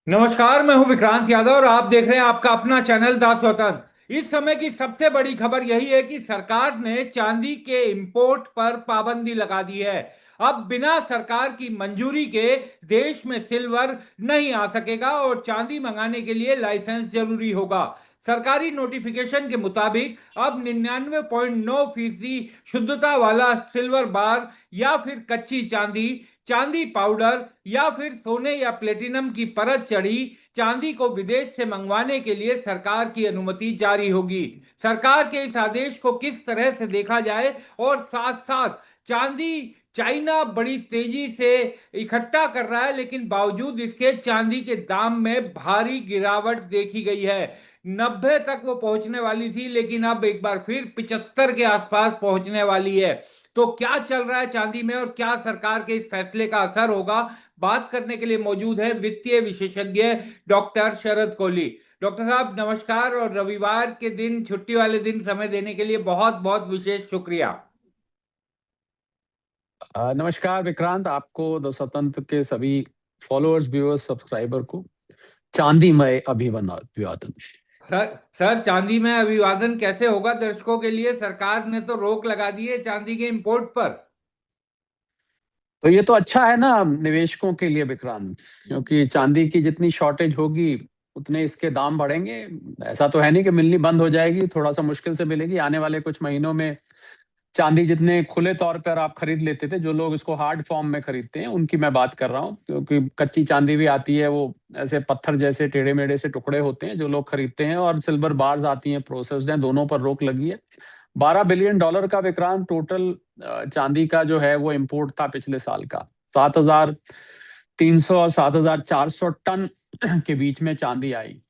नमस्कार। मैं हूं विक्रांत यादव और आप देख रहे हैं आपका अपना चैनल द स्वतंत्र। इस समय की सबसे बड़ी खबर यही है कि सरकार ने चांदी के इंपोर्ट पर पाबंदी लगा दी है। अब बिना सरकार की मंजूरी के देश में सिल्वर नहीं आ सकेगा और चांदी मंगाने के लिए लाइसेंस जरूरी होगा। सरकारी नोटिफिकेशन के मुताबिक अब 99.9% शुद्धता वाला सिल्वर बार या फिर कच्ची चांदी, चांदी पाउडर या फिर सोने या प्लेटिनम की परत चढ़ी चांदी को विदेश से मंगवाने के लिए सरकार की अनुमति जारी होगी। सरकार के इस आदेश को किस तरह से देखा जाए और साथ साथ चांदी चाइना बड़ी तेजी से इकट्ठा कर रहा है, लेकिन बावजूद इसके चांदी के दाम में भारी गिरावट देखी गई है। 90 तक वो पहुंचने वाली थी, लेकिन अब एक बार फिर 75 के आसपास पहुंचने वाली है। तो क्या चल रहा है चांदी में और क्या सरकार के इस फैसले का असर होगा, बात करने के लिए मौजूद है वित्तीय विशेषज्ञ डॉक्टर शरद कोहली। डॉक्टर साहब नमस्कार, और रविवार के दिन, छुट्टी वाले दिन समय देने के लिए बहुत बहुत विशेष शुक्रिया। नमस्कार विक्रांत, आपको द स्वतंत्र के सभी फॉलोअर्स, व्यूअर्स, सब्सक्राइबर को चांदीमय अभिवादन। सर सर, चांदी में अभिवादन कैसे होगा दर्शकों के लिए? सरकार ने तो रोक लगा दी है चांदी के इंपोर्ट पर। तो ये तो अच्छा है ना निवेशकों के लिए विक्रांत, क्योंकि चांदी की जितनी शॉर्टेज होगी उतने इसके दाम बढ़ेंगे। ऐसा तो है नहीं कि मिलनी बंद हो जाएगी, थोड़ा सा मुश्किल से मिलेगी आने वाले कुछ महीनों में। चांदी जितने खुले तौर पर आप खरीद लेते थे, जो लोग इसको हार्ड फॉर्म में खरीदते हैं उनकी मैं बात कर रहा हूँ, क्योंकि कच्ची चांदी भी आती है, वो ऐसे पत्थर जैसे टेढ़े मेढ़े से टुकड़े होते हैं जो लोग खरीदते हैं, और सिल्वर बार्स आती हैं, प्रोसेस्ड हैं, दोनों पर रोक लगी है। $12 बिलियन का विक्रांत टोटल चांदी का जो है वो इम्पोर्ट था पिछले साल का। 7,300 और 7,400 टन के बीच में चांदी आई।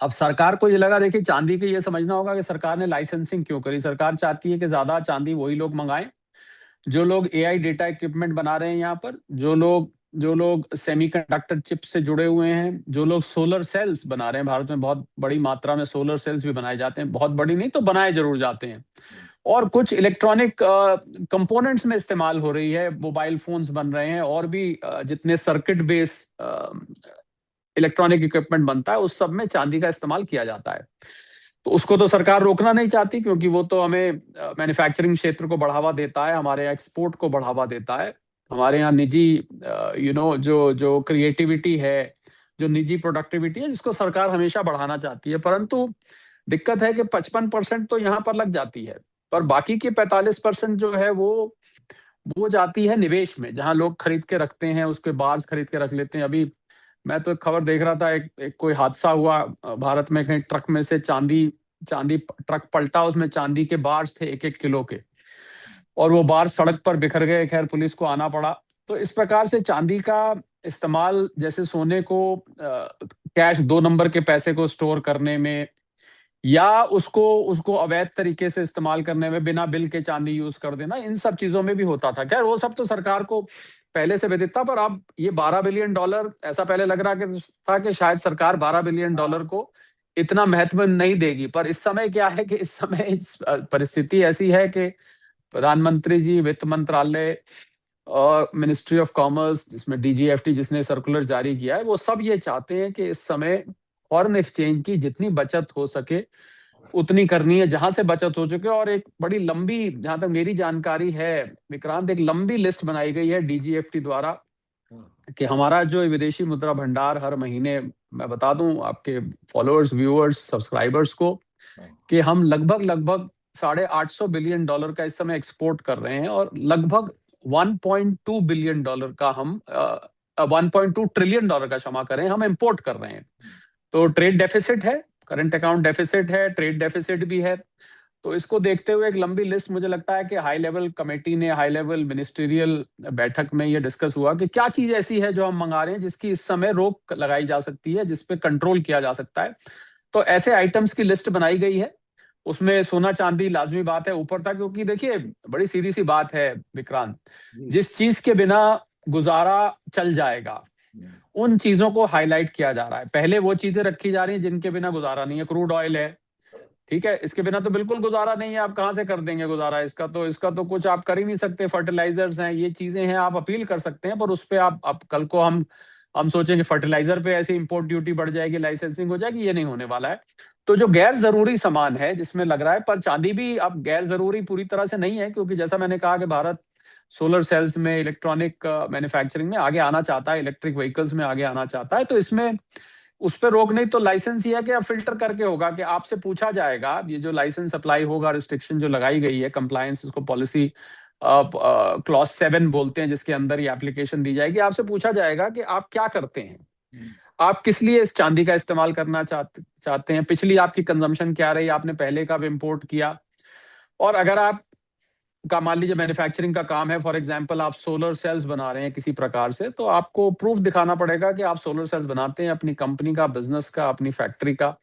अब सरकार को ये लगा, देखिए चांदी के ये समझना होगा कि सरकार ने लाइसेंसिंग क्यों करी। सरकार चाहती है कि ज्यादा चांदी वही लोग मंगाएं जो लोग एआई डेटा इक्विपमेंट बना रहे हैं यहाँ पर, जो लोग सेमीकंडक्टर चिप से जुड़े हुए हैं, जो लोग सोलर सेल्स बना रहे हैं। भारत में बहुत बड़ी मात्रा में सोलर सेल्स भी बनाए जाते हैं, बहुत बड़ी नहीं तो बनाए जरूर जाते हैं। और कुछ इलेक्ट्रॉनिक कंपोनेंट्स में इस्तेमाल हो रही है, मोबाइल फोन्स बन रहे हैं, और भी जितने सर्किट बेस इलेक्ट्रॉनिक इक्विपमेंट बनता है उस सब में चांदी का इस्तेमाल किया जाता है। तो उसको तो सरकार रोकना नहीं चाहती, क्योंकि वो तो हमें मैन्युफैक्चरिंग क्षेत्र को बढ़ावा देता है, हमारे यहाँ एक्सपोर्ट को बढ़ावा देता है। हमारे यहाँ निजी जो जो क्रिएटिविटी है, जो निजी प्रोडक्टिविटी है, जिसको सरकार हमेशा बढ़ाना चाहती है। परंतु दिक्कत है कि 55% तो यहाँ पर लग जाती है, पर बाकी के 45% जो है वो जाती है निवेश में, जहां लोग खरीद के रखते हैं, उसके बार्स खरीद के रख लेते हैं। अभी मैं तो एक खबर देख रहा था, एक कोई हादसा हुआ भारत में, कहीं ट्रक में से चांदी चांदी ट्रक पलटा, उसमें चांदी के बार्स थे 1-1 किलो के, और वो बार सड़क पर बिखर गए। खैर पुलिस को आना पड़ा। तो इस प्रकार से चांदी का इस्तेमाल, जैसे सोने को कैश 2 नंबर के पैसे को स्टोर करने में, या उसको उसको अवैध तरीके से इस्तेमाल करने में, बिना बिल के चांदी यूज कर देना, इन सब चीजों में भी होता था। खैर वो सब तो सरकार को पहले से विदित था, पर अब ये $12 बिलियन, ऐसा पहले लग रहा था कि शायद सरकार $12 बिलियन को इतना महत्व नहीं देगी। पर इस समय क्या है कि इस समय परिस्थिति ऐसी है कि प्रधानमंत्री जी, वित्त मंत्रालय और मिनिस्ट्री ऑफ कॉमर्स, जिसमें डीजीएफटी जिसने सर्कुलर जारी किया है, वो सब ये चाहते हैं कि इस समय फॉरेन एक्सचेंज की जितनी बचत हो सके उतनी करनी है, जहां से बचत हो चुके। और एक बड़ी लंबी, जहां तक मेरी जानकारी है विक्रांत, एक लंबी लिस्ट बनाई गई है डीजीएफटी द्वारा कि हमारा जो विदेशी मुद्रा भंडार हर महीने, मैं बता दूं आपके फॉलोअर्स, व्यूअर्स, सब्सक्राइबर्स को, कि हम लगभग लगभग $850 बिलियन का इस समय एक्सपोर्ट कर रहे हैं, और लगभग $1.2 बिलियन का हम 1.2 ट्रिलियन का, क्षमा करें, हम इंपोर्ट कर रहे हैं। तो ट्रेड डेफिसिट है, करंट अकाउंट डेफिसिट है, ट्रेड डेफिसिट भी है। तो इसको देखते हुए एक लंबी लिस्ट, मुझे लगता है कि हाई लेवल कमेटी ने, हाई लेवल मिनिस्ट्रियल बैठक में ये डिस्कस हुआ कि क्या चीज ऐसी है जो हम मंगा रहे हैं जिसकी इस समय रोक लगाई जा सकती है, जिसपे कंट्रोल किया जा सकता है। तो ऐसे आइटम्स की लिस्ट बनाई गई है। उसमें सोना चांदी लाजमी बात है ऊपर था, क्योंकि देखिए बड़ी सीधी सी बात है विक्रांत, जिस चीज के बिना गुजारा चल जाएगा उन चीजों को हाईलाइट किया जा रहा है। पहले वो चीजें रखी जा रही हैं जिनके बिना गुजारा नहीं है। क्रूड ऑयल है, ठीक है, इसके बिना तो बिल्कुल गुजारा नहीं है, आप कहाँ से कर देंगे गुजारा? इसका तो कुछ आप कर ही नहीं सकते। फर्टिलाइजर्स हैं, ये चीजें हैं, आप अपील कर सकते हैं, पर उस पर आप कल को हम हम सोचेंगे फर्टिलाइजर पे ऐसे इंपोर्ट ड्यूटी बढ़ जाएगी, लाइसेंसिंग हो जाएगी, ये नहीं होने वाला है। तो जो गैर जरूरी सामान है जिसमें लग रहा है, पर चांदी भी अब गैर जरूरी पूरी तरह से नहीं है, क्योंकि जैसा मैंने कहा कि भारत सोलर सेल्स में, इलेक्ट्रॉनिक मैन्युफैक्चरिंग में आगे आना चाहता है, इलेक्ट्रिक व्हीकल्स में आगे आना चाहता है। तो इसमें उस पर रोक नहीं, तो लाइसेंस ये है कि आप फिल्टर करके होगा कि आपसे पूछा जाएगा, ये जो लाइसेंस अप्लाई होगा, रिस्ट्रिक्शन जो लगाई गई है, कंप्लायंस, इसको पॉलिसी क्लॉज 7 बोलते हैं, जिसके अंदर ये एप्लीकेशन दी जाएगी। आपसे पूछा जाएगा कि आप क्या करते हैं, आप किस लिए इस चांदी का इस्तेमाल करना चाहते हैं, पिछली आपकी कंजम्पशन क्या रही, आपने पहले कब इंपोर्ट किया। और अगर आप का मान लीजिए मैन्युफैक्चरिंग का काम है, फॉर एग्जांपल आप सोलर सेल्स बना रहे हैं किसी प्रकार से, तो आपको प्रूफ दिखाना पड़ेगा कि आप सोलर सेल्स बनाते हैं, अपनी कंपनी का, बिजनेस का, अपनी फैक्ट्री का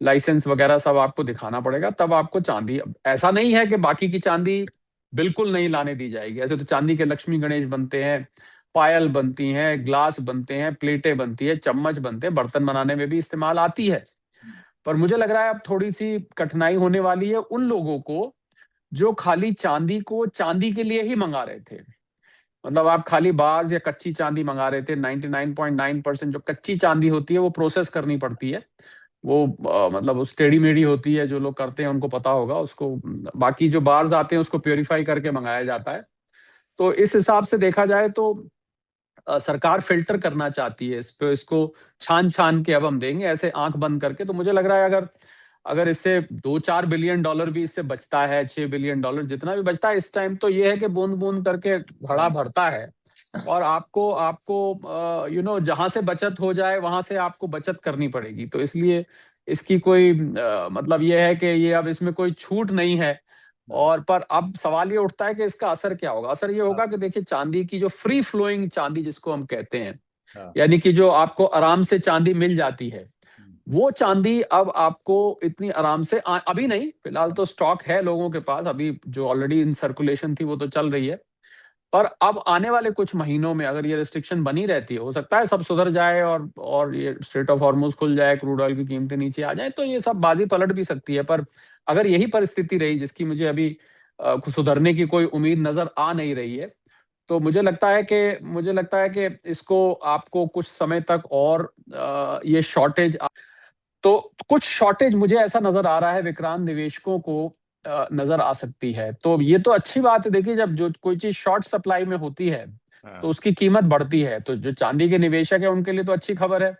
लाइसेंस वगैरह सब आपको दिखाना पड़ेगा, तब आपको चांदी। ऐसा नहीं है कि बाकी की चांदी बिल्कुल नहीं लाने दी जाएगी। ऐसे तो चांदी के लक्ष्मी गणेश बनते हैं, पायल बनती हैं, ग्लास बनते हैं, प्लेटें बनती है, चम्मच बनते हैं, बर्तन बनाने में भी इस्तेमाल आती है। पर मुझे लग रहा है अब थोड़ी सी कठिनाई होने वाली है उन लोगों को जो खाली चांदी को चांदी के लिए ही मंगा रहे थे। मतलब आप खाली बार्स या कच्ची चांदी मंगा रहे थे। 99.9% जो कच्ची चांदी होती है वो प्रोसेस करनी पड़ती है, वो मतलब उस टेढ़ी मेढ़ी होती है, जो लोग करते हैं उनको पता होगा उसको। बाकी जो बार्स आते हैं उसको प्योरीफाई करके मंगाया जाता है। तो इस हिसाब से देखा जाए तो सरकार फिल्टर करना चाहती है इस पे, इसको छान छान के अब हम देंगे ऐसे आंख बंद करके। तो मुझे लग रहा है अगर अगर इससे 2-4 बिलियन डॉलर भी इससे बचता है, 6 बिलियन डॉलर जितना भी बचता है इस टाइम, तो ये है कि बूंद बूंद करके घड़ा भरता है। और आपको आपको जहां से बचत हो जाए वहां से आपको बचत करनी पड़ेगी। तो इसलिए इसकी कोई मतलब ये है कि ये अब इसमें कोई छूट नहीं है। और पर अब सवाल ये उठता है कि इसका असर क्या होगा। असर ये होगा कि देखिए, चांदी की जो फ्री फ्लोइंग चांदी जिसको हम कहते हैं, यानी कि जो आपको आराम से चांदी मिल जाती है, वो चांदी अब आपको इतनी आराम से अभी नहीं, फिलहाल तो स्टॉक है लोगों के पास, अभी जो ऑलरेडी इन सर्कुलेशन थी वो तो चल रही है। पर अब आने वाले कुछ महीनों में अगर ये रिस्ट्रिक्शन बनी रहती है, हो सकता है सब सुधर जाए और ये स्ट्रेट ऑफ हॉर्मुज खुल जाए, क्रूड ऑयल की कीमतें नीचे आ जाए, तो ये सब बाजी पलट भी सकती है। पर अगर यही परिस्थिति रही, जिसकी मुझे अभी सुधरने की कोई उम्मीद नजर आ नहीं रही है, तो मुझे लगता है कि इसको आपको कुछ समय तक और ये शॉर्टेज, तो कुछ शॉर्टेज मुझे ऐसा नजर आ रहा है विक्रांत, निवेशकों को नजर आ सकती है। तो ये तो अच्छी बात है। देखिए, जब जो कोई चीज शॉर्ट सप्लाई में होती है तो उसकी कीमत बढ़ती है, तो जो चांदी के निवेशक है उनके लिए तो अच्छी खबर है।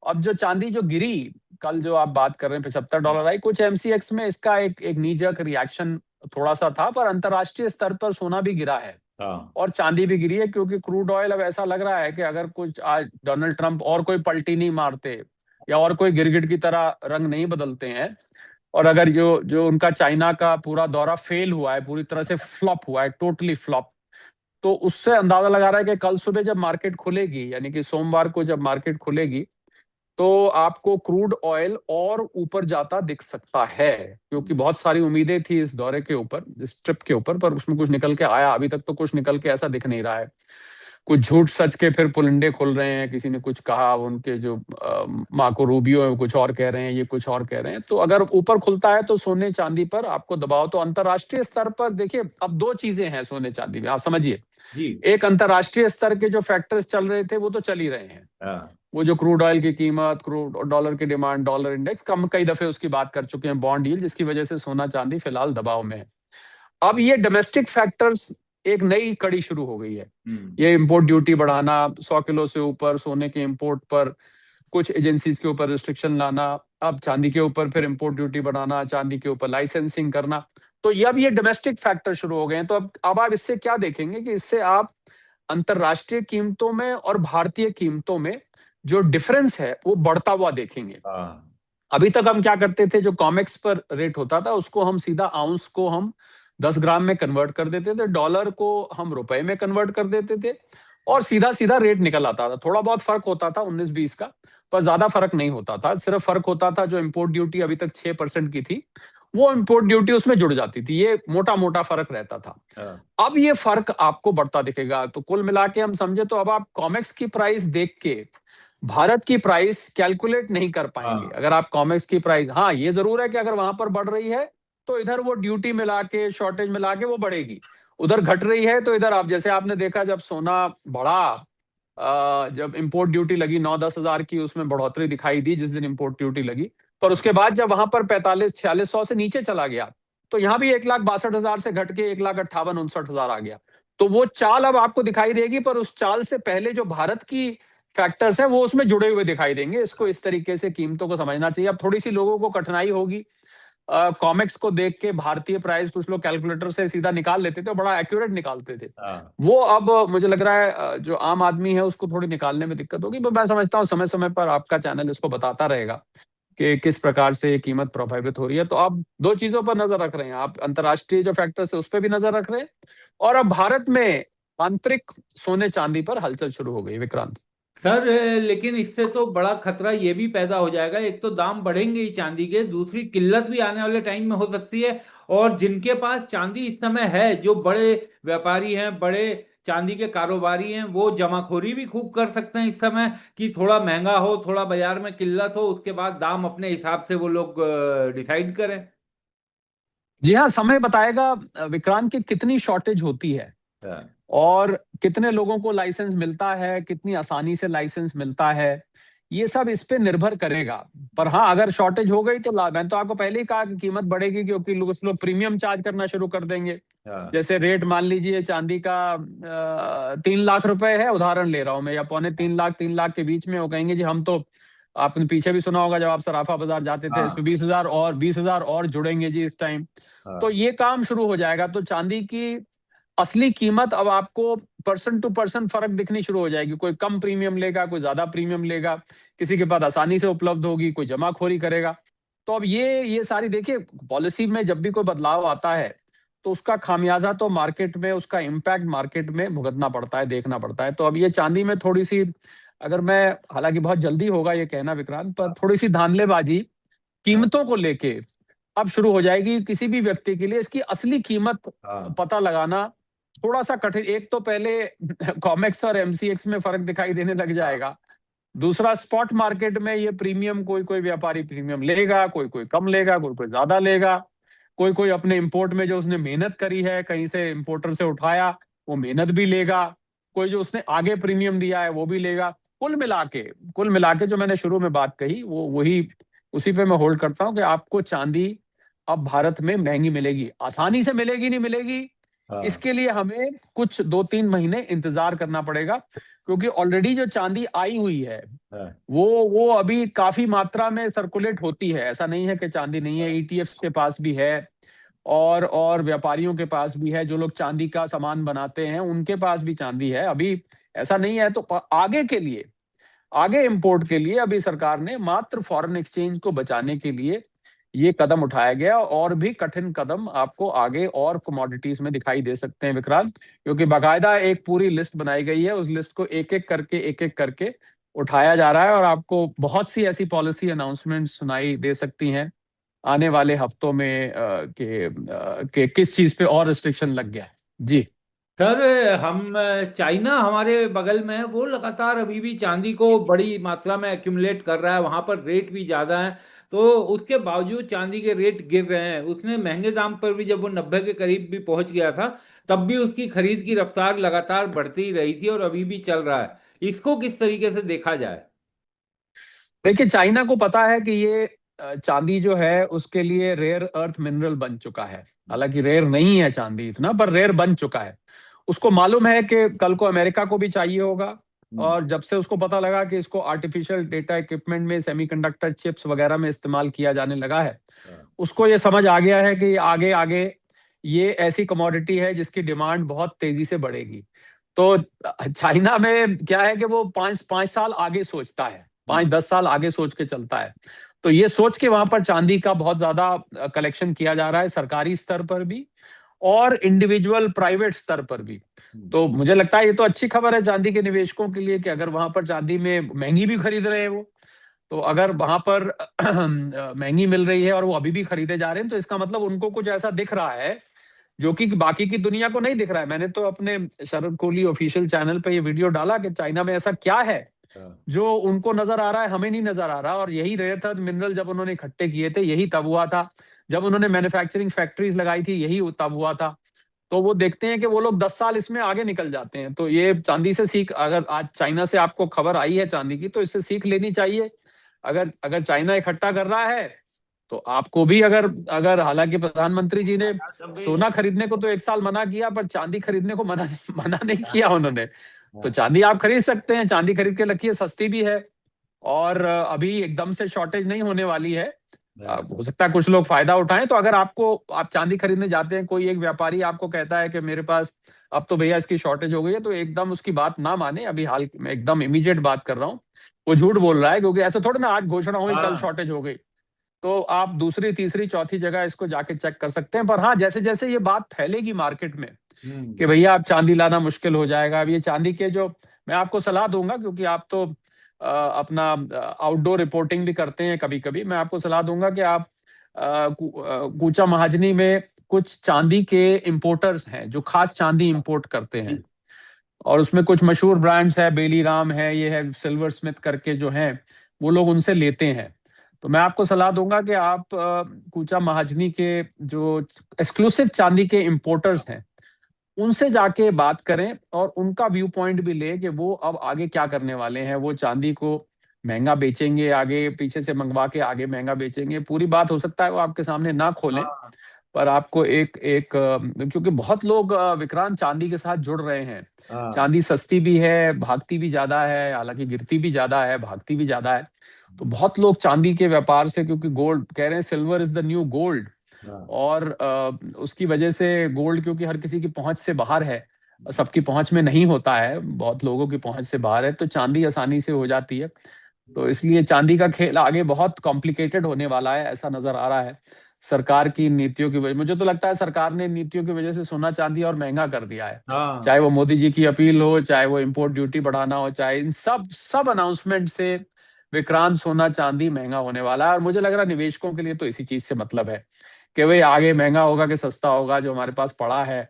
अब जो चांदी जो गिरी, कल जो आप बात कर रहे हैं $75 आई, कुछ एमसीएक्स में इसका एक नीजक रिएक्शन थोड़ा सा था, पर अंतरराष्ट्रीय स्तर पर सोना भी गिरा है और चांदी भी गिरी है, क्योंकि क्रूड ऑयल अब ऐसा लग रहा है कि अगर कुछ आज डोनाल्ड ट्रंप और कोई पलटी नहीं मारते या और कोई गिरगिट की तरह रंग नहीं बदलते हैं, और अगर जो जो उनका चाइना का पूरा दौरा फेल हुआ है, पूरी तरह से फ्लॉप हुआ है, टोटली फ्लॉप, तो उससे अंदाजा लगा रहा है कि कल सुबह जब मार्केट खुलेगी, यानी कि सोमवार को जब मार्केट खुलेगी, तो आपको क्रूड ऑयल और ऊपर जाता दिख सकता है। क्योंकि बहुत सारी उम्मीदें थी इस दौरे के ऊपर, इस ट्रिप के ऊपर, पर उसमें कुछ निकल के आया, अभी तक तो कुछ निकल के ऐसा दिख नहीं रहा है। कुछ झूठ सच के फिर पुलिंदे खुल रहे हैं, किसी ने कुछ कहा, उनके जो मार्को रूबियो है वो कुछ और कह रहे हैं, ये कुछ और कह रहे हैं। तो अगर ऊपर खुलता है तो सोने चांदी पर आपको दबाव तो अंतरराष्ट्रीय स्तर पर, देखिए अब दो चीजें हैं सोने चांदी में, आप समझिए। एक, अंतरराष्ट्रीय स्तर के जो फैक्टर्स चल रहे थे वो तो चल ही रहे हैं। वो जो क्रूड ऑयल की कीमत, क्रूड डॉलर की डिमांड, डॉलर इंडेक्स, कम कई दफे उसकी बात कर चुके हैं, बॉन्ड यील्ड, जिसकी वजह से सोना चांदी फिलहाल दबाव में है। अब ये डोमेस्टिक फैक्टर्स, एक नई कड़ी शुरू हो गई है। ये इंपोर्ट ड्यूटी बढ़ाना, 100 किलो से ऊपर सोने के इंपोर्ट पर कुछ एजेंसीज के ऊपर रिस्ट्रिक्शन लाना, अब चांदी के ऊपर फिर इंपोर्ट ड्यूटी बढ़ाना, चांदी के ऊपर लाइसेंसिंग करना। तो ये अब ये डोमेस्टिक फैक्टर शुरू हो गए हैं। तो अब आप इससे क्या देखेंगे कि इससे आप अंतरराष्ट्रीय कीमतों में और भारतीय कीमतों में जो डिफरेंस है वो बढ़ता हुआ देखेंगे। अभी तक हम क्या करते थे, जो कॉमेक्स पर रेट होता था उसको हम सीधा आउंस को हम 10 ग्राम में कन्वर्ट कर देते थे, डॉलर को हम रुपए में कन्वर्ट कर देते थे, और सीधा सीधा रेट निकल आता था। थोड़ा बहुत फर्क होता था 19-20 का, पर ज्यादा फर्क नहीं होता था। सिर्फ फर्क होता था जो इम्पोर्ट ड्यूटी अभी तक 6% की थी, वो इम्पोर्ट ड्यूटी उसमें जुड़ जाती थी। ये मोटा मोटा फर्क रहता था। अब ये फर्क आपको बढ़ता दिखेगा। तो कुल मिला के हम समझे तो अब आप कॉमेक्स की प्राइस देख के भारत की प्राइस कैलकुलेट नहीं कर पाएंगे। अगर आप कॉमेक्स की प्राइस, हाँ ये जरूर है कि अगर वहां पर बढ़ रही है तो इधर वो ड्यूटी मिला के, शॉर्टेज मिला के वो बढ़ेगी, उधर घट रही है तो इधर, आप जैसे आपने देखा जब सोना बढ़ा जब इंपोर्ट ड्यूटी लगी 9-10 हजार की, उसमें बढ़ोतरी दिखाई दी जिस दिन इंपोर्ट ड्यूटी लगी। पर उसके बाद जब वहां पर 45-4600 से नीचे चला गया, तो यहाँ भी 1,62,000 से घट के 1,58,59,000 आ गया। तो वो चाल अब आपको दिखाई देगी, पर उस चाल से पहले जो भारत की फैक्टर्स है वो उसमें जुड़े हुए दिखाई देंगे। इसको इस तरीके से कीमतों को समझना चाहिए। अब थोड़ी सी लोगों को कठिनाई होगी, कॉमिक्स को देख के भारतीय प्राइस कुछ लोग कैलकुलेटर से सीधा निकाल लेते थे और बड़ा एक्यूरेट निकालते थे। हाँ। वो अब मुझे लग रहा है जो आम आदमी है उसको थोड़ी निकालने में दिक्कत होगी। पर मैं समझता हूँ समय समय पर आपका चैनल इसको बताता रहेगा कि किस प्रकार से ये कीमत प्रभावित हो रही है। तो आप दो चीजों पर नजर रख रहे हैं, आप अंतर्राष्ट्रीय जो फैक्टर्स है उस पर भी नजर रख रहे हैं, और अब भारत में आंतरिक सोने चांदी पर हलचल शुरू हो गई, विक्रांत। सर लेकिन इससे तो बड़ा खतरा ये भी पैदा हो जाएगा, एक तो दाम बढ़ेंगे ही चांदी के, दूसरी किल्लत भी आने वाले टाइम में हो सकती है। और जिनके पास चांदी इस समय है, जो बड़े व्यापारी हैं, बड़े चांदी के कारोबारी हैं, वो जमाखोरी भी खूब कर सकते हैं इस समय, कि थोड़ा महंगा हो, थोड़ा बाजार में किल्लत हो, उसके बाद दाम अपने हिसाब से वो लोग डिसाइड करें। जी हाँ, समय बताएगा विक्रांत की कितनी शॉर्टेज होती है हाँ। और कितने लोगों को लाइसेंस मिलता है, कितनी आसानी से लाइसेंस मिलता है। ये सब इस पे निर्भर करेगा। पर हाँ, अगर शॉर्टेज हो गई तो मैंने तो आपको पहले ही कहा कि कीमत बढ़ेगी, क्योंकि लोग प्रीमियम चार्ज करना शुरू कर देंगे। हाँ। जैसे रेट मान लीजिए चांदी का 3 लाख रुपए है, उदाहरण ले रहा हूं मैं, या 2.25 लाख 3 लाख के बीच में, वो कहेंगे जी हम तो, आपने पीछे भी सुना होगा जब आप सराफा बाजार जाते थे, इसमें हाँ। 20,000 और जुड़ेंगे जी इस टाइम। तो हाँ। ये काम शुरू हो जाएगा, तो चांदी की असली कीमत अब आपको पर्सन टू पर्सन फर्क दिखनी शुरू हो जाएगी। कोई कम प्रीमियम लेगा, कोई ज्यादा प्रीमियम लेगा, किसी के पास आसानी से उपलब्ध होगी, कोई जमाखोरी करेगा। तो अब ये सारी देखिए, पॉलिसी में जब भी कोई बदलाव आता है तो उसका खामियाजा तो मार्केट में, उसका इम्पैक्ट मार्केट में भुगतना पड़ता है, देखना पड़ता है। तो अब ये चांदी में थोड़ी सी, अगर मैं, हालांकि बहुत जल्दी होगा ये कहना विक्रांत, पर थोड़ी सी धांधलेबाजी हाँ। कीमतों को लेके अब शुरू हो जाएगी। किसी भी व्यक्ति के लिए इसकी असली कीमत हाँ। पता लगाना थोड़ा सा कठिन। एक तो पहले कॉमेक्स और एमसीएक्स में फर्क दिखाई देने लग हाँ। जाएगा। दूसरा, स्पॉट मार्केट में ये प्रीमियम, कोई कोई व्यापारी प्रीमियम लेगा, कोई कोई कम लेगा, कोई कोई ज्यादा लेगा, कोई कोई अपने इंपोर्ट में जो उसने मेहनत करी है, कहीं से इंपोर्टर से उठाया, वो मेहनत भी लेगा, कोई जो उसने आगे प्रीमियम दिया है वो भी लेगा। कुल मिला के जो मैंने शुरू में बात कही, वो वही, उसी पे मैं होल्ड करता हूँ कि आपको चांदी अब भारत में महंगी मिलेगी। आसानी से मिलेगी नहीं मिलेगी, हाँ। इसके लिए हमें कुछ 2-3 महीने इंतजार करना पड़ेगा, क्योंकि ऑलरेडी जो चांदी आई हुई है हाँ। वो अभी काफी मात्रा में सर्कुलेट होती है। ऐसा नहीं है कि चांदी नहीं है, ईटीएफ्स के पास भी है, और व्यापारियों के पास भी है, जो लोग चांदी का सामान बनाते हैं उनके पास भी चांदी है अभी। ऐसा नहीं है। तो आगे के लिए, आगे इंपोर्ट के लिए अभी सरकार ने मात्र फॉरेन एक्सचेंज को बचाने के लिए ये कदम उठाया गया, और भी कठिन कदम आपको आगे और कमोडिटीज में दिखाई दे सकते हैं विक्रांत, क्योंकि बाकायदा एक पूरी लिस्ट बनाई गई है। उस लिस्ट को एक एक करके उठाया जा रहा है, और आपको बहुत सी ऐसी पॉलिसी अनाउंसमेंट सुनाई दे सकती हैं आने वाले हफ्तों में, के किस चीज पे और रिस्ट्रिक्शन लग गया है। जी। सर हम चाइना हमारे बगल में है, वो लगातार अभी भी चांदी को बड़ी मात्रा में एक्यूमुलेट कर रहा है, वहां पर रेट भी ज्यादा है। तो उसके बावजूद चांदी के रेट गिर रहे हैं। उसने महंगे दाम पर भी, जब वो 90 के करीब भी पहुंच गया था, तब भी उसकी खरीद की रफ्तार लगातार बढ़ती ही रही थी, और अभी भी चल रहा है। इसको किस तरीके से देखा जाए? देखिए, चाइना को पता है कि ये चांदी जो है उसके लिए रेयर अर्थ मिनरल बन चुका है। हालांकि रेयर नहीं है चांदी इतना, पर रेयर बन चुका है। उसको मालूम है कि कल को अमेरिका को भी चाहिए होगा, हम्म। और जब से उसको पता लगा कि इसको आर्टिफिशियल डेटा इक्विपमेंट में, सेमीकंडक्टर चिप्स वगैरह में इस्तेमाल किया जाने लगा है, हाँ। उसको ये समझ आ गया है कि आगे आगे ये ऐसी कमोडिटी है जिसकी डिमांड बहुत तेजी से बढ़ेगी। तो चाइना में क्या है कि वो 5-5 साल आगे सोचता है, हम्म। 5-10 साल आगे सोच के चलता है। तो ये सोच के वहां पर चांदी का बहुत ज्यादा कलेक्शन किया जा रहा है, सरकारी स्तर पर भी और इंडिविजुअल प्राइवेट स्तर पर भी। हम्म। तो मुझे लगता है ये तो अच्छी खबर है चांदी के निवेशकों के लिए, कि अगर वहां पर चांदी में महंगी भी खरीद रहे हैं वो, तो अगर वहां पर महंगी मिल रही है और वो अभी भी खरीदे जा रहे हैं, तो इसका मतलब उनको कुछ ऐसा दिख रहा है जो कि बाकी की दुनिया को नहीं दिख रहा है। मैंने तो अपने शरद कोहली ऑफिशियल चैनल पे ये वीडियो डाला कि चाइना में ऐसा क्या है हाँ। जो उनको नजर आ रहा है, हमें नहीं नजर आ रहा। और यही रेयर अर्थ मिनरल जब उन्होंने इकट्ठे किए थे, यही तब हुआ था। जब उन्होंने मैन्युफैक्चरिंग फैक्ट्रीज लगाई थी, यही तब हुआ था। तो वो देखते हैं कि वो लोग 10 साल इसमें आगे निकल जाते हैं। तो ये चांदी से सीख, अगर आज चाइना से आपको खबर आई है चांदी की, तो इससे सीख लेनी चाहिए। अगर अगर चाइना इकट्ठा कर रहा है तो आपको भी, अगर अगर हालांकि प्रधानमंत्री जी ने सोना खरीदने को तो 1 साल मना किया, पर चांदी खरीदने को मना नहीं किया उन्होंने। तो चांदी आप खरीद सकते हैं, चांदी खरीद के रखिए, सस्ती भी है। और अभी एकदम से शॉर्टेज नहीं होने वाली है। हो सकता है कुछ लोग फायदा उठाएं। तो अगर आपको, आप चांदी खरीदने जाते हैं, कोई एक व्यापारी आपको कहता है कि मेरे पास अब तो भैया इसकी शॉर्टेज हो गई है, तो एकदम उसकी बात ना माने। अभी हाल में एकदम इमीडिएट बात कर रहा हूँ, वो झूठ बोल रहा है, क्योंकि ऐसा थोड़ा ना आज घोषणा हुई कल हाँ। शॉर्टेज हो गई। तो आप दूसरी तीसरी चौथी जगह इसको जाके चेक कर सकते हैं। पर हाँ, जैसे जैसे ये बात फैलेगी मार्केट में हम्म। कि भैया अब चांदी लाना मुश्किल हो जाएगा, अब ये चांदी के जो, मैं आपको सलाह दूंगा, क्योंकि आप तो अपना आउटडोर रिपोर्टिंग भी करते हैं कभी कभी, मैं आपको सलाह दूंगा कि आप कूचा महाजनी में कुछ चांदी के इंपोर्टर्स हैं जो खास चांदी इंपोर्ट करते हैं, और उसमें कुछ मशहूर ब्रांड्स है, बेली राम है, ये है सिल्वर स्मिथ करके जो हैं, वो लोग उनसे लेते हैं। तो मैं आपको सलाह दूंगा कि आप कूचा महाजनी के जो एक्सक्लूसिव चांदी के इंपोर्टर्स हैं उनसे जाके बात करें, और उनका व्यू पॉइंट भी ले कि वो अब आगे क्या करने वाले हैं। वो चांदी को महंगा बेचेंगे, आगे पीछे से मंगवा के आगे महंगा बेचेंगे, पूरी बात हो सकता है वो आपके सामने ना खोलें। हाँ। पर आपको एक एक क्योंकि बहुत लोग विक्रांत चांदी के साथ जुड़ रहे हैं। हाँ। चांदी सस्ती भी है, भागती भी ज्यादा है, हालांकि गिरती भी ज्यादा है, भागती भी ज्यादा है। तो बहुत लोग चांदी के व्यापार से, क्योंकि गोल्ड कह रहे हैं silver is the new gold, हाँ। और उसकी वजह से गोल्ड, क्योंकि हर किसी की पहुंच से बाहर है, सबकी पहुंच में नहीं होता है, बहुत लोगों की पहुंच से बाहर है, तो चांदी आसानी से हो जाती है। तो इसलिए चांदी का खेल आगे बहुत कॉम्प्लिकेटेड होने वाला है, ऐसा नजर आ रहा है। सरकार की नीतियों की वजह, मुझे तो लगता है सरकार ने नीतियों की वजह से सोना चांदी और महंगा कर दिया है। हाँ। चाहे वो मोदी जी की अपील हो, चाहे वो इम्पोर्ट ड्यूटी बढ़ाना हो, चाहे इन सब सब अनाउंसमेंट से विक्रांत सोना चांदी महंगा होने वाला है। और मुझे लग रहा है निवेशकों के लिए तो इसी चीज से मतलब है कि भाई आगे महंगा होगा कि सस्ता होगा, जो हमारे पास पड़ा है,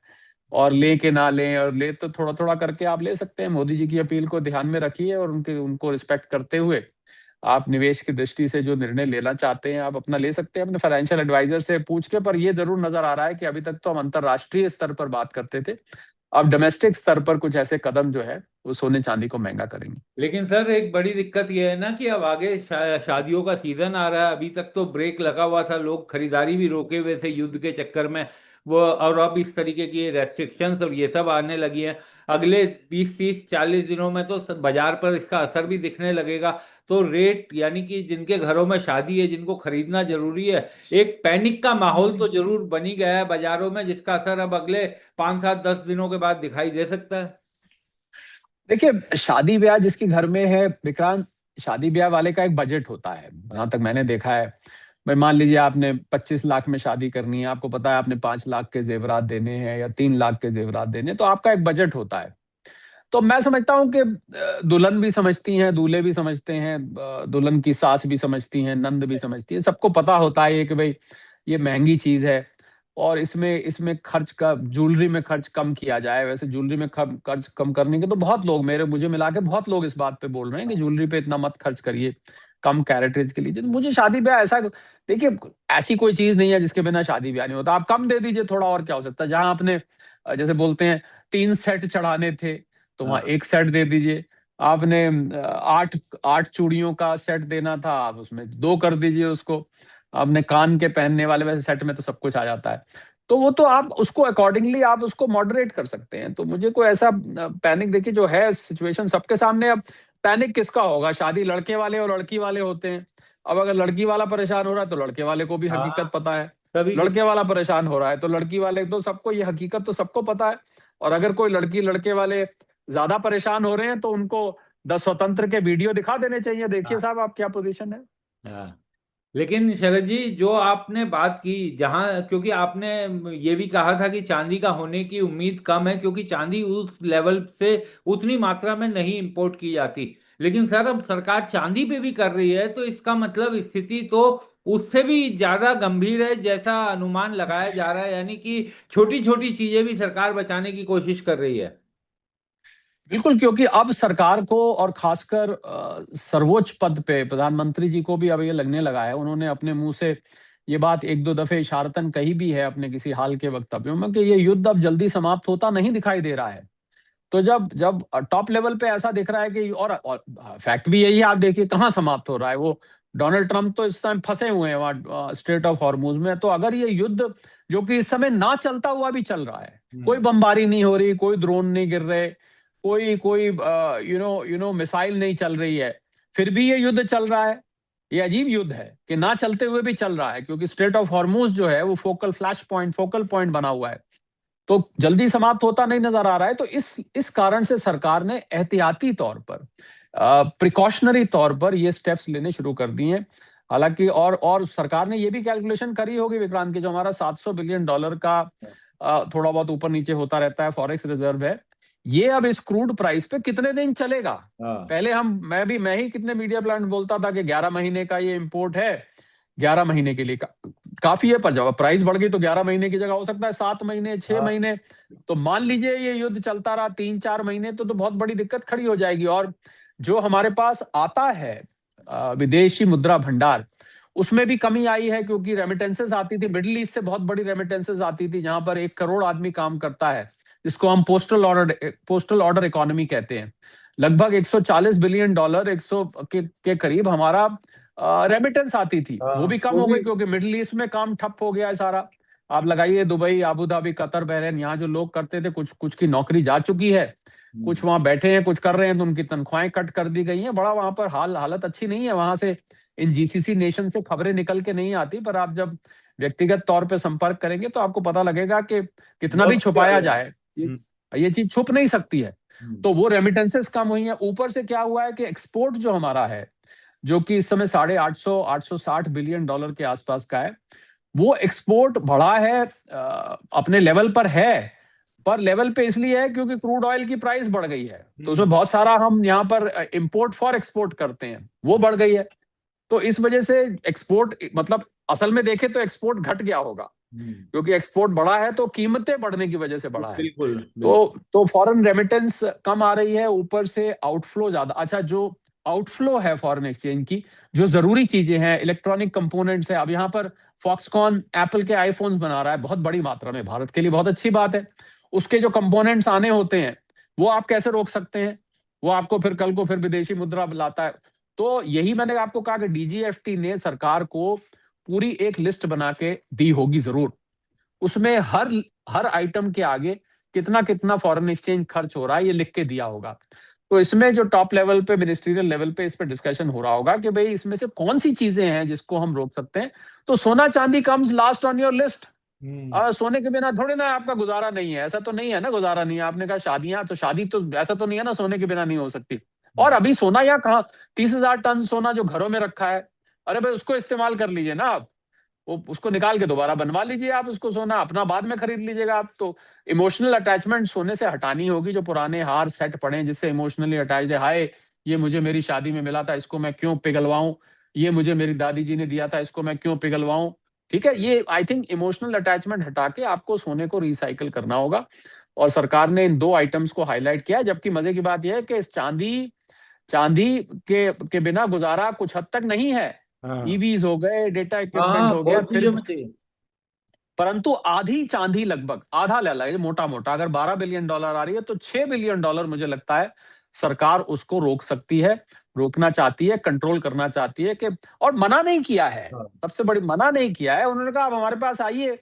और ले के ना लें, और ले तो थोड़ा थोड़ा करके आप ले सकते हैं। मोदी जी की अपील को ध्यान में रखिए, और उनके उनको रिस्पेक्ट करते हुए आप निवेश की दृष्टि से जो निर्णय लेना चाहते हैं आप अपना ले सकते हैं, अपने फाइनेंशियल एडवाइजर से पूछ के। पर ये जरूर नजर आ रहा है कि अभी तक तो हम अंतरराष्ट्रीय स्तर पर बात करते थे, अब डोमेस्टिक स्तर पर कुछ ऐसे कदम जो है वो सोने चांदी को महंगा करेंगे। लेकिन सर एक बड़ी दिक्कत यह है ना कि अब आगे शादियों का सीजन आ रहा है। अभी तक तो ब्रेक लगा हुआ था, लोग खरीदारी भी रोके हुए थे युद्ध के चक्कर में वो, और अब इस तरीके की रेस्ट्रिक्शंस और ये सब आने लगी हैं। अगले 20 30 40 दिनों में तो बाजार पर इसका असर भी दिखने लगेगा। तो रेट, यानी कि जिनके घरों में शादी है, जिनको खरीदना जरूरी है, एक पैनिक का माहौल तो जरूर बनी गया है बाजारों में, जिसका असर अब अगले 5 7 10 दिनों के बाद दिखाई दे सकता है। देखिए, शादी ब्याह जिसके घर में है विक्रांत, शादी ब्याह वाले का एक बजट होता है, जहां तक मैंने देखा है। भाई मान लीजिए आपने 25 लाख में शादी करनी है, आपको पता है आपने 5 लाख के जेवरात देने हैं या 3 लाख के जेवरात देने हैं, तो आपका एक बजट होता है। तो मैं समझता हूँ कि दुल्हन भी समझती हैं, दूल्हे भी समझते हैं, दुल्हन की सास भी समझती हैं, नंद भी समझती है, सबको पता होता है ये कि भाई ये महंगी चीज है, और इसमें इसमें खर्च का, ज्वेलरी में खर्च कम किया जाए। वैसे ज्वेलरी में खर्च कम करने के तो बहुत लोग, मेरे मुझे मिला के बहुत लोग इस बात पे बोल रहे हैं कि ज्वेलरी पे इतना मत खर्च करिए, कम कैरेटेज के लिए। मुझे शादी ब्याह ऐसा, देखिए ऐसी कोई चीज नहीं है जिसके बिना शादी ब्याह नहीं होता। आप कम दे दीजिए थोड़ा, और क्या हो सकता है। जहां आपने जैसे बोलते हैं 3 सेट चढ़ाने थे, तो वहां हाँ। 1 सेट दे दीजिए। आपने 8 8 चूड़ियों का सेट देना था, आप उसमें 2 कर दीजिए उसको। आपने कान के पहनने वाले, वैसे सेट में तो सब कुछ आ जाता है, तो वो तो आप उसको अकॉर्डिंगली आप उसको मॉडरेट कर सकते हैं। तो मुझे कोई ऐसा पैनिक, देखिए जो है सिचुएशन सबके सामने, अब पैनिक किसका होगा? शादी लड़के वाले और लड़की वाले होते हैं। अब अगर लड़की वाला परेशान हो रहा है तो लड़के वाले को भी हाँ। हकीकत पता है, तभी को। लड़के वाला परेशान हो रहा है तो लड़की वाले, तो सबको ये हकीकत तो सबको पता है। और अगर कोई लड़की लड़के वाले ज्यादा परेशान हो रहे हैं तो उनको 10 स्वतंत्र के वीडियो दिखा देने चाहिए, देखिए हाँ। साहब आप क्या पोजीशन है। हाँ। लेकिन शरद जी, जो आपने बात की, जहां क्योंकि आपने ये भी कहा था कि चांदी का होने की उम्मीद कम है, क्योंकि चांदी उस लेवल से उतनी मात्रा में नहीं इंपोर्ट की जाती। लेकिन सर अब सरकार चांदी पे भी कर रही है, तो इसका मतलब स्थिति तो उससे भी ज्यादा गंभीर है जैसा अनुमान लगाया जा रहा है। यानी कि छोटी छोटी चीजें भी सरकार बचाने की कोशिश कर रही है। बिल्कुल, क्योंकि अब सरकार को, और खासकर सर्वोच्च पद पे प्रधानमंत्री जी को भी अब ये लगने लगा है, उन्होंने अपने मुंह से ये बात एक दो दफे इशारतन कही भी है अपने किसी हाल के वक्तव्यों में कि ये युद्ध अब जल्दी समाप्त होता नहीं दिखाई दे रहा है। तो जब जब टॉप लेवल पे ऐसा दिख रहा है कि और फैक्ट भी यही है, आप देखिए कहाँ समाप्त हो रहा है वो। डोनाल्ड ट्रंप तो इस टाइम फंसे हुए हैं वहां स्ट्रेट ऑफ हॉर्मुज में। तो अगर ये युद्ध जो कि इस समय ना चलता हुआ भी चल रहा है, कोई बमबारी नहीं हो रही, कोई ड्रोन नहीं गिर रहे, कोई कोई मिसाइल नहीं चल रही है, फिर भी ये युद्ध चल रहा है। ये अजीब युद्ध है कि ना चलते हुए भी चल रहा है, क्योंकि स्ट्रेट ऑफ हॉर्मुज जो है वो फोकल पॉइंट बना हुआ है। तो जल्दी समाप्त होता नहीं नजर आ रहा है। तो इस कारण से सरकार ने एहतियाती तौर पर, प्रिकॉशनरी तौर पर ये स्टेप्स लेने शुरू कर दिए हैं। हालांकि और सरकार ने ये भी कैलकुलेशन करी होगी विक्रांत, की जो हमारा $700 बिलियन का थोड़ा बहुत ऊपर नीचे होता रहता है फॉरेक्स रिजर्व है, ये अब इस क्रूड प्राइस पे कितने दिन चलेगा। पहले मैं ही कितने मीडिया प्लांट बोलता था कि 11 महीने का ये इंपोर्ट है, 11 महीने के लिए काफी है। पर जब प्राइस बढ़ गई तो 11 महीने की जगह हो सकता है 7 महीने, 6 महीने। तो मान लीजिए ये युद्ध चलता रहा 3-4 महीने, तो बहुत बड़ी दिक्कत खड़ी हो जाएगी। और जो हमारे पास आता है विदेशी मुद्रा भंडार, उसमें भी कमी आई है, क्योंकि रेमिटेंसेस आती थी मिडिल ईस्ट से, बहुत बड़ी रेमिटेंसेस आती थी, जहां पर 1 करोड़ आदमी काम करता है, जिसको हम पोस्टल ऑर्डर इकोनॉमी कहते हैं। लगभग $140 बिलियन 100 के करीब हमारा रेमिटेंस आती थी। वो भी कम वो हो भी गई क्योंकि मिडिल ईस्ट में काम ठप हो गया है सारा। आप लगाइए Dubai, Abu Dhabi, Qatar, Bahrain, यहाँ जो लोग करते थे, कुछ कुछ की नौकरी जा चुकी है, कुछ वहां बैठे हैं, कुछ कर रहे हैं, तो उनकी तनख्वाहें कट कर दी गई हैं। बड़ा वहां पर हालत अच्छी नहीं है। वहां से इन जीसीसी नेशन से खबरें निकल के नहीं आती, पर आप जब व्यक्तिगत तौर पे संपर्क करेंगे तो आपको पता लगेगा कि कितना भी बहुत बुरा छुपाया हाल है। जाए, ये चीज छुप नहीं सकती है। तो वो रेमिटेंसेस कम हुई है। ऊपर से क्या हुआ है कि एक्सपोर्ट जो हमारा है, जो कि इस समय 860 बिलियन डॉलर के आसपास का है, वो एक्सपोर्ट बढ़ा है, अपने लेवल पर है। पर लेवल पे इसलिए है क्योंकि क्रूड ऑयल की प्राइस बढ़ गई है, तो उसमें बहुत सारा हम यहाँ पर इंपोर्ट फॉर एक्सपोर्ट करते हैं, वो बढ़ गई है। तो इस वजह से एक्सपोर्ट, मतलब असल में देखे तो एक्सपोर्ट घट गया होगा, क्योंकि एक्सपोर्ट बढ़ा है तो कीमतें बढ़ने की वजह से बढ़ा है। बिल्कुल बिल्कुल। तो फॉरेन रेमिटेंस कम आ रही है, ऊपर से आउटफ्लो ज्यादा। अच्छा, जो आउटफ्लो है फॉरेन एक्सचेंज की, जो जरूरी चीजें हैं, इलेक्ट्रॉनिक कंपोनेंट्स है, अब यहाँ पर फॉक्सकॉन एप्पल के आईफोन्स बना रहा है बहुत बड़ी मात्रा में, भारत के लिए बहुत अच्छी बात है। उसके जो कंपोनेंट्स आने होते हैं, वो आप कैसे रोक सकते हैं? वो आपको फिर कल को फिर विदेशी मुद्रा लाता है। तो यही मैंने आपको कहा कि डीजीएफटी ने सरकार को पूरी एक लिस्ट बना के दी होगी जरूर। उसमें हर हर आइटम के आगे कितना कितना फॉरेन एक्सचेंज खर्च हो रहा है, ये लिख के दिया होगा। तो इसमें जो टॉप लेवल पे, मिनिस्ट्रियल लेवल पे, इस पे डिस्कशन हो रहा होगा कि भाई इसमें से कौन सी चीजें हैं जिसको हम रोक सकते हैं। तो सोना चांदी comes last on your list. सोने के बिना थोड़ी ना आपका गुजारा नहीं है, ऐसा तो नहीं है ना, गुजारा नहीं है। आपने कहा शादियां, तो शादी तो ऐसा तो नहीं है ना सोने के बिना नहीं हो सकती। और अभी सोना यहाँ कहाँ, 30,000 टन सोना जो घरों में रखा है, अरे भाई उसको इस्तेमाल कर लीजिए ना आप। वो उसको निकाल के दोबारा बनवा लीजिए आप, उसको सोना अपना बाद में खरीद लीजिएगा आप। तो इमोशनल अटैचमेंट सोने से हटानी होगी। जो पुराने हार सेट पड़े हैं जिससे इमोशनली अटैच है, हाय ये मुझे मेरी शादी में मिला था, इसको मैं क्यों पिघलवाऊं, ये मुझे मेरी दादी जी ने दिया था, इसको मैं क्यों पिघलवाऊं। ठीक है, ये आई थिंक इमोशनल अटैचमेंट हटा के आपको सोने को रिसाइकिल करना होगा। और सरकार ने इन 2 आइटम्स को हाईलाइट किया है। जबकि मजे की बात यह है कि इस चांदी चांदी के बिना गुजारा कुछ हद तक नहीं है। हाँ ईवीज हो गए, डेटा इक्विपमेंट हाँ, हो गया, बहुत फिर चीजों में थी। परंतु आधी चांदी, लगभग आधा ले ला मोटा मोटा, अगर $12 बिलियन आ रही है तो $6 बिलियन मुझे लगता है सरकार उसको रोक सकती है, रोकना चाहती है, कंट्रोल करना चाहती है कि। और मना नहीं किया है, हाँ। सबसे बड़ी मना नहीं किया है। उन्होंने कहा आप हमारे पास आइए,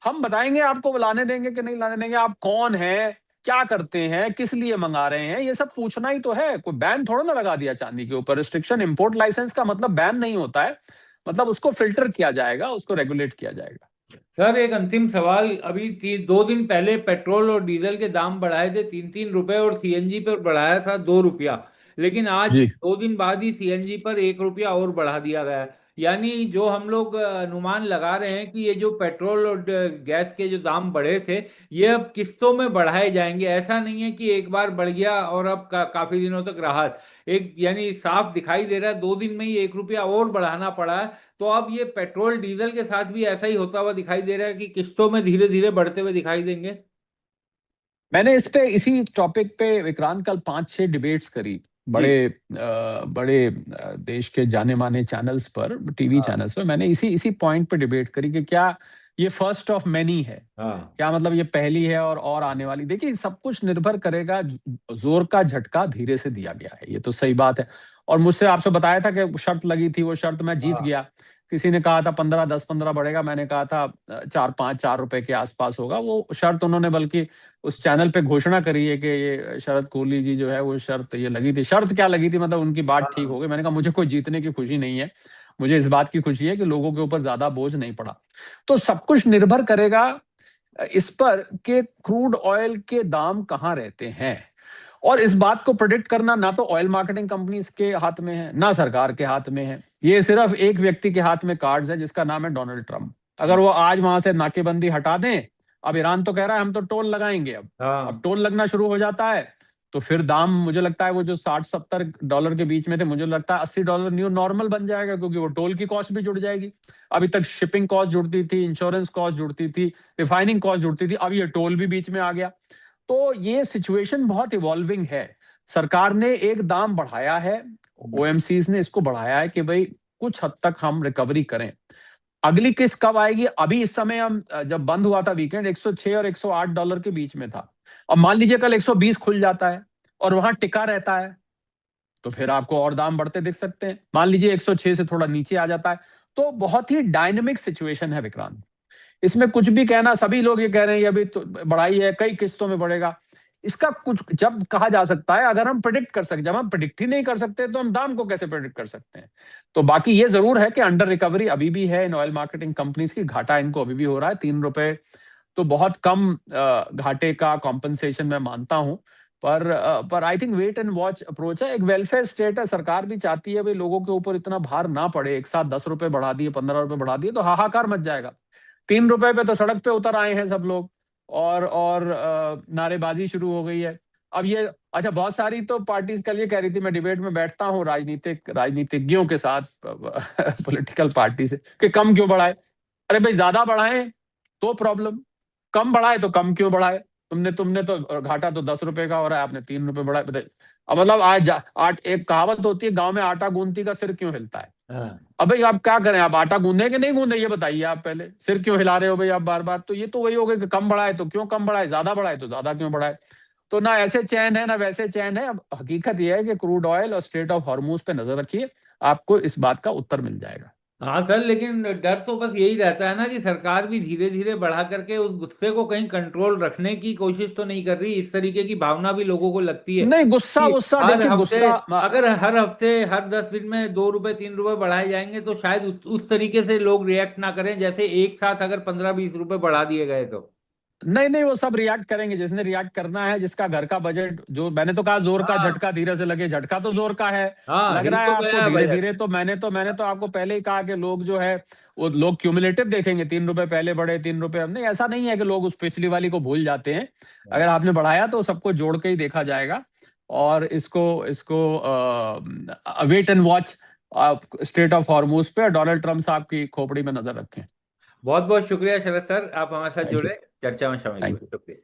हम बताएंगे आपको, लाने देंगे कि नहीं लाने देंगे, आप कौन है, क्या करते हैं, किस लिए मंगा रहे हैं, ये सब पूछना ही तो है। कोई बैन थोड़ा ना लगा दिया चांदी के ऊपर। रिस्ट्रिक्शन, इंपोर्ट लाइसेंस का मतलब बैन नहीं होता है, मतलब उसको फिल्टर किया जाएगा, उसको रेगुलेट किया जाएगा। सर एक अंतिम सवाल, अभी 2 दिन पहले पेट्रोल और डीजल के दाम बढ़ाए थे 3-3 रुपए, और सीएनजी पर बढ़ाया था 2 रुपया। लेकिन आज जी। 2 दिन बाद ही सीएनजी पर 1 रुपया और बढ़ा दिया गया है। यानी जो हम लोग अनुमान लगा रहे हैं कि ये जो पेट्रोल और गैस के जो दाम बढ़े थे, ये अब किस्तों में बढ़ाए जाएंगे। ऐसा नहीं है कि एक बार बढ़ गया और अब काफी दिनों तक राहत। एक यानी साफ दिखाई दे रहा है 2 दिन में ही 1 रुपया और बढ़ाना पड़ा है। तो अब ये पेट्रोल डीजल के साथ भी ऐसा ही होता हुआ दिखाई दे रहा है कि किस्तों में धीरे धीरे बढ़ते हुए दिखाई देंगे। मैंने इसी टॉपिक पे विक्रांत कल 5-6 डिबेट्स करी जी। बड़े देश के जाने माने चैनल्स पर, टीवी हाँ। चैनल्स पर मैंने इसी इसी पॉइंट पे डिबेट करी कि क्या ये फर्स्ट ऑफ मेनी है, हाँ। क्या मतलब ये पहली है और आने वाली। देखिए सब कुछ निर्भर करेगा, जोर का झटका धीरे से दिया गया है, ये तो सही बात है। और मुझसे आपसे बताया था कि शर्त लगी थी, वो शर्त मैं जीत हाँ। गया। किसी ने कहा था 15, 10-15 बढ़ेगा, मैंने कहा था 4 5 4 रुपए के आसपास होगा। वो शर्त उन्होंने बल्कि उस चैनल पे घोषणा करी है कि ये शरद कोहली जी जो है वो शर्त ये लगी थी। शर्त क्या लगी थी, मतलब उनकी बात ठीक हाँ। हो गई। मैंने कहा मुझे कोई जीतने की खुशी नहीं है, मुझे इस बात की खुशी है कि लोगों के ऊपर ज्यादा बोझ नहीं पड़ा। तो सब कुछ निर्भर करेगा इस पर कि क्रूड ऑयल के दाम कहाँ रहते हैं। और इस बात को प्रेडिक्ट करना ना तो ऑयल मार्केटिंग कंपनीज के हाथ में है, ना सरकार के हाथ में है। ये सिर्फ एक व्यक्ति के हाथ में कार्ड्स है, जिसका नाम है डोनाल्ड ट्रंप। अगर वो आज वहां से नाकेबंदी हटा दें, अब ईरान तो कह रहा है हम तो टोल लगाएंगे, अब हाँ। टोल लगना शुरू हो जाता है, तो फिर दाम मुझे लगता है वो जो 60-70 डॉलर के बीच में थे, मुझे लगता है $80 न्यू नॉर्मल बन जाएगा, क्योंकि वो टोल की कॉस्ट भी जुड़ जाएगी। अभी तक शिपिंग कॉस्ट जुड़ती थी, इंश्योरेंस कॉस्ट जुड़ती थी, रिफाइनिंग कॉस्ट जुड़ती थी, अब ये टोल भी बीच में आ गया। तो ये सिचुएशन बहुत इवॉल्विंग है। सरकार ने एक दाम बढ़ाया है, ओएमसीज ने इसको बढ़ाया है कि भाई कुछ हद तक हम रिकवरी करें। अगली किस्त कब आएगी? अभी इस समय हम जब बंद हुआ था वीकेंड, 106 और $108 के बीच में था। अब मान लीजिए कल 120 खुल जाता है और वहां टिका रहता है, तो फिर आपको और दाम बढ़ते दिख सकते हैं। मान लीजिए 106 से थोड़ा नीचे आ जाता है, तो बहुत ही डायनेमिक सिचुएशन है विक्रांत। इसमें कुछ भी कहना, सभी लोग ये कह रहे हैं ये अभी तो बढ़ाई है, कई किस्तों में बढ़ेगा। इसका कुछ जब कहा जा सकता है, अगर हम प्रिडिक्ट कर सकते, जब हम प्रिडिक्ट ही नहीं कर सकते तो हम दाम को कैसे प्रिडिक्ट कर सकते हैं। तो बाकी ये जरूर है कि अंडर रिकवरी अभी भी है इन ऑयल मार्केटिंग कंपनीज की, घाटा इनको अभी भी हो रहा है। ₹3 तो बहुत कम घाटे का कॉम्पनसेशन मैं मानता हूं। पर I think wait and watch approach है, एक वेलफेयर स्टेट है। सरकार भी चाहती है भाई लोगों के ऊपर इतना भार ना पड़े, एक साथ ₹10 बढ़ा दिए, ₹15 बढ़ा दिए तो हाहाकार मच जाएगा। ₹3 पे तो सड़क पे उतर आए हैं सब लोग, और नारेबाजी शुरू हो गई है। अब ये अच्छा, बहुत सारी तो पार्टीज कल ये कह रही थी, मैं डिबेट में बैठता हूँ राजनीतिज्ञों के साथ पॉलिटिकल पार्टी से, कि कम क्यों बढ़ाए। अरे भाई ज्यादा बढ़ाएं तो प्रॉब्लम, कम बढ़ाए तो कम क्यों बढ़ाए। तुमने तुमने तो घाटा तो ₹10 का हो रहा है, आपने ₹3 बढ़ाए, बताइए। अब मतलब एक कहावत होती है, गांव में आटा गूंथती का सिर क्यों हिलता है। हाँ। अब भाई आप क्या करें, आप आटा गूंदे कि नहीं गूंदे, ये बताइए आप पहले। सिर क्यों हिला रहे हो भाई आप बार बार। तो ये तो वही हो गया कि कम बढ़ाए तो क्यों कम बढ़ाए, ज्यादा बढ़ाए तो ज्यादा क्यों बढ़ाए। तो ना ऐसे चैन है ना वैसे चैन है। अब हकीकत यह है कि क्रूड ऑयल और स्ट्रेट ऑफ हॉर्मूज पे नजर रखिए, आपको इस बात का उत्तर मिल जाएगा। हाँ सर, लेकिन डर तो बस यही रहता है ना कि सरकार भी धीरे धीरे बढ़ा करके उस गुस्से को कहीं कंट्रोल रखने की कोशिश तो नहीं कर रही। इस तरीके की भावना भी लोगों को लगती है नहीं, गुस्सा कि गुस्सा हर देखिए, हफ्ते, गुस्सा अगर हर हफ्ते हर 10 दिन में 2 रुपए 3 रुपए बढ़ाए जाएंगे तो शायद उस तरीके से लोग रिएक्ट ना करें, जैसे एक साथ अगर 15 20 रुपए बढ़ा दिए गए तो। नहीं नहीं, वो सब रिएक्ट करेंगे जिसने रिएक्ट करना है, जिसका घर का बजट, जो मैंने तो कहा जोर का हाँ। झटका धीरे से लगे, झटका तो जोर का है। हाँ, लग हिल रहा है तो आपको गया है धीरे धीरे। बजट। तो मैंने तो आपको पहले ही कहा कि लोग जो है वो लोग क्यूमुलेटिव देखेंगे, ₹3 पहले बढ़े, ₹3 अब नहीं। ऐसा नहीं है कि लोग उस पिछली वाली को भूल जाते हैं। अगर आपने बढ़ाया तो सबको जोड़ के ही देखा जाएगा। और इसको इसको wait and watch, state of Hormuz पे डोनाल्ड ट्रम्प साहब की खोपड़ी में नजर रखें। बहुत बहुत शुक्रिया शरद सर, आप हमारे साथ थैंक यू। जुड़े, चर्चा में शामिल हुए, थैंक शुक्रिया।